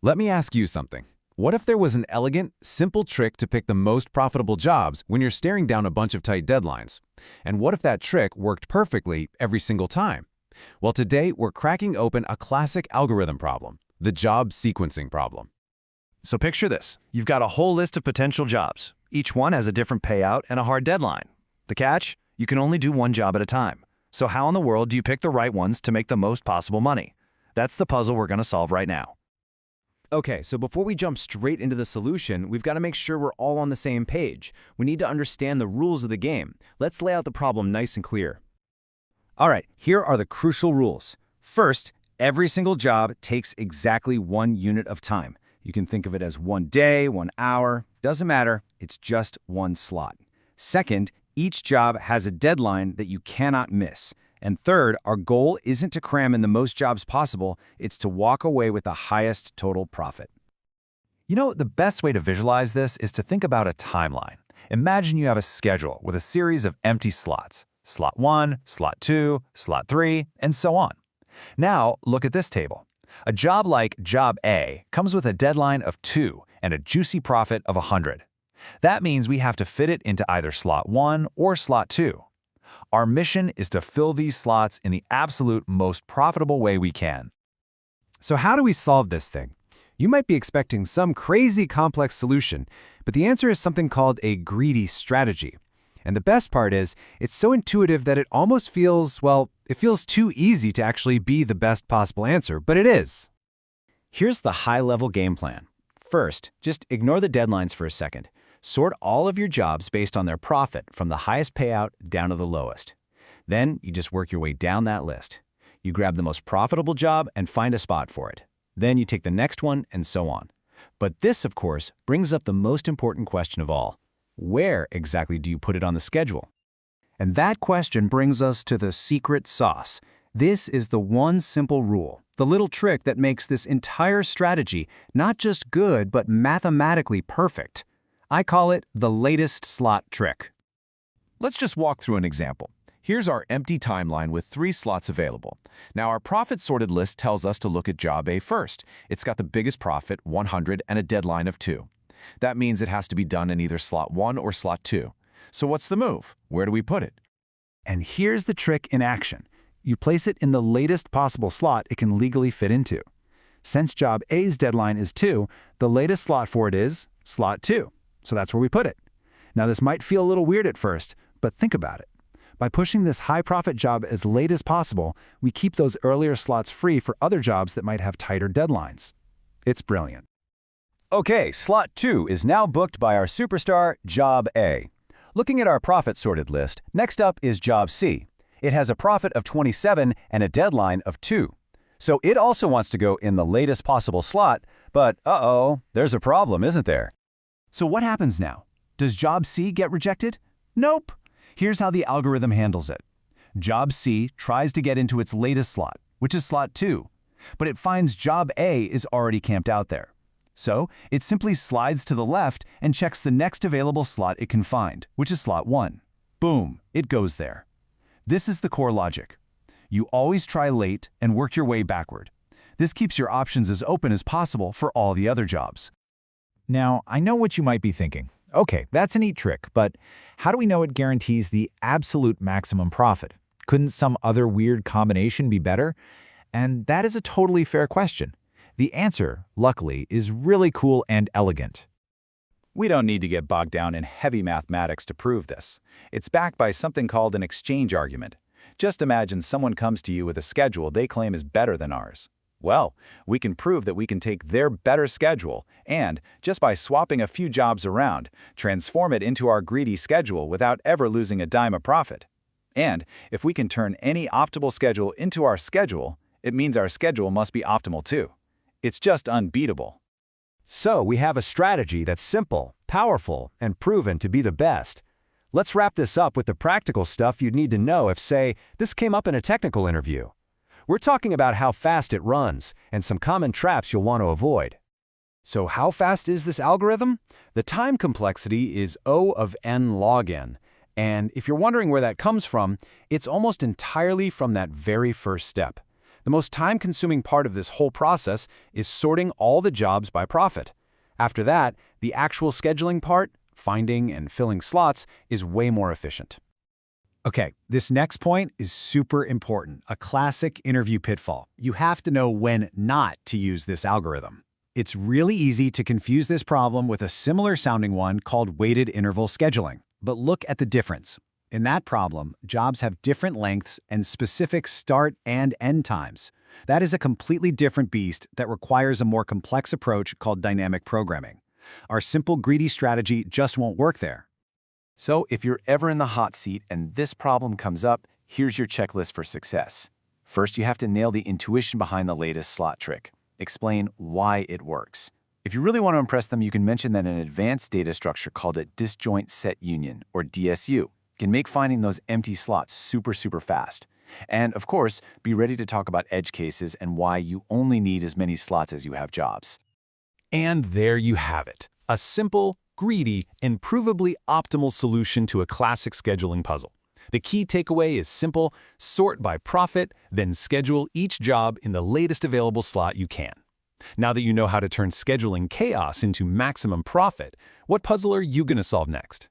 Let me ask you something. What if there was an elegant, simple trick to pick the most profitable jobs when you're staring down a bunch of tight deadlines? And what if that trick worked perfectly every single time? Well, today we're cracking open a classic algorithm problem, the job sequencing problem. So picture this. You've got a whole list of potential jobs. Each one has a different payout and a hard deadline. The catch? You can only do one job at a time. So how in the world do you pick the right ones to make the most possible money? That's the puzzle we're going to solve right now. Okay, so before we jump straight into the solution, we've got to make sure we're all on the same page. We need to understand the rules of the game. Let's lay out the problem nice and clear. All right, here are the crucial rules. First, every single job takes exactly 1 unit of time. You can think of it as 1 day, 1 hour, doesn't matter, it's just 1 slot. Second, each job has a deadline that you cannot miss. And third, our goal isn't to cram in the most jobs possible, it's to walk away with the highest total profit. You know, the best way to visualize this is to think about a timeline. Imagine you have a schedule with a series of empty slots. Slot 1, slot 2, slot 3, and so on. Now, look at this table. A job like Job A comes with a deadline of 2 and a juicy profit of 100. That means we have to fit it into either slot 1 or slot 2. Our mission is to fill these slots in the absolute most profitable way we can. So how do we solve this thing? You might be expecting some crazy complex solution, but the answer is something called a greedy strategy. And the best part is, it's so intuitive that it almost feels, well, it feels too easy to actually be the best possible answer, but it is. Here's the high-level game plan. First, just ignore the deadlines for a second. Sort all of your jobs based on their profit from the highest payout down to the lowest. Then you just work your way down that list. You grab the most profitable job and find a spot for it. Then you take the next one and so on. But this, of course, brings up the most important question of all. Where exactly do you put it on the schedule? And that question brings us to the secret sauce. This is the one simple rule, the little trick that makes this entire strategy not just good but mathematically perfect. I call it the latest slot trick. Let's just walk through an example. Here's our empty timeline with 3 slots available. Now, our profit sorted list tells us to look at Job A first. It's got the biggest profit, 100, and a deadline of 2. That means it has to be done in either slot 1 or slot 2. So what's the move? Where do we put it? And here's the trick in action. You place it in the latest possible slot it can legally fit into. Since Job A's deadline is 2, the latest slot for it is slot 2. So that's where we put it. Now this might feel a little weird at first, but think about it. By pushing this high-profit job as late as possible, we keep those earlier slots free for other jobs that might have tighter deadlines. It's brilliant. Okay, slot 2 is now booked by our superstar, Job A. Looking at our profit sorted list, next up is Job C. It has a profit of 27 and a deadline of 2. So it also wants to go in the latest possible slot, but there's a problem, isn't there? So what happens now? Does Job C get rejected? Nope. Here's how the algorithm handles it. Job C tries to get into its latest slot, which is slot 2, but it finds Job A is already camped out there. So it simply slides to the left and checks the next available slot it can find, which is slot 1. Boom, it goes there. This is the core logic. You always try late and work your way backward. This keeps your options as open as possible for all the other jobs. Now, I know what you might be thinking. Okay, that's a neat trick, but how do we know it guarantees the absolute maximum profit? Couldn't some other weird combination be better? And that is a totally fair question. The answer, luckily, is really cool and elegant. We don't need to get bogged down in heavy mathematics to prove this. It's backed by something called an exchange argument. Just imagine someone comes to you with a schedule they claim is better than ours. Well, we can prove that we can take their better schedule and, just by swapping a few jobs around, transform it into our greedy schedule without ever losing a dime of profit. And if we can turn any optimal schedule into our schedule, it means our schedule must be optimal too. It's just unbeatable. So we have a strategy that's simple, powerful, and proven to be the best. Let's wrap this up with the practical stuff you'd need to know if, say, this came up in a technical interview. We're talking about how fast it runs and some common traps you'll want to avoid. So how fast is this algorithm? The time complexity is O of n log n. And if you're wondering where that comes from, it's almost entirely from that very first step. The most time-consuming part of this whole process is sorting all the jobs by profit. After that, the actual scheduling part, finding and filling slots, is way more efficient. Okay, this next point is super important, a classic interview pitfall. You have to know when not to use this algorithm. It's really easy to confuse this problem with a similar sounding one called weighted interval scheduling. But look at the difference. In that problem, jobs have different lengths and specific start and end times. That is a completely different beast that requires a more complex approach called dynamic programming. Our simple greedy strategy just won't work there. So if you're ever in the hot seat and this problem comes up, here's your checklist for success. First, you have to nail the intuition behind the latest slot trick. Explain why it works. If you really want to impress them, you can mention that an advanced data structure called a disjoint set union, or DSU, can make finding those empty slots super fast. And of course, be ready to talk about edge cases and why you only need as many slots as you have jobs. And there you have it. A simple, greedy, and provably optimal solution to a classic scheduling puzzle. The key takeaway is simple: sort by profit, then schedule each job in the latest available slot you can. Now that you know how to turn scheduling chaos into maximum profit, what puzzle are you going to solve next?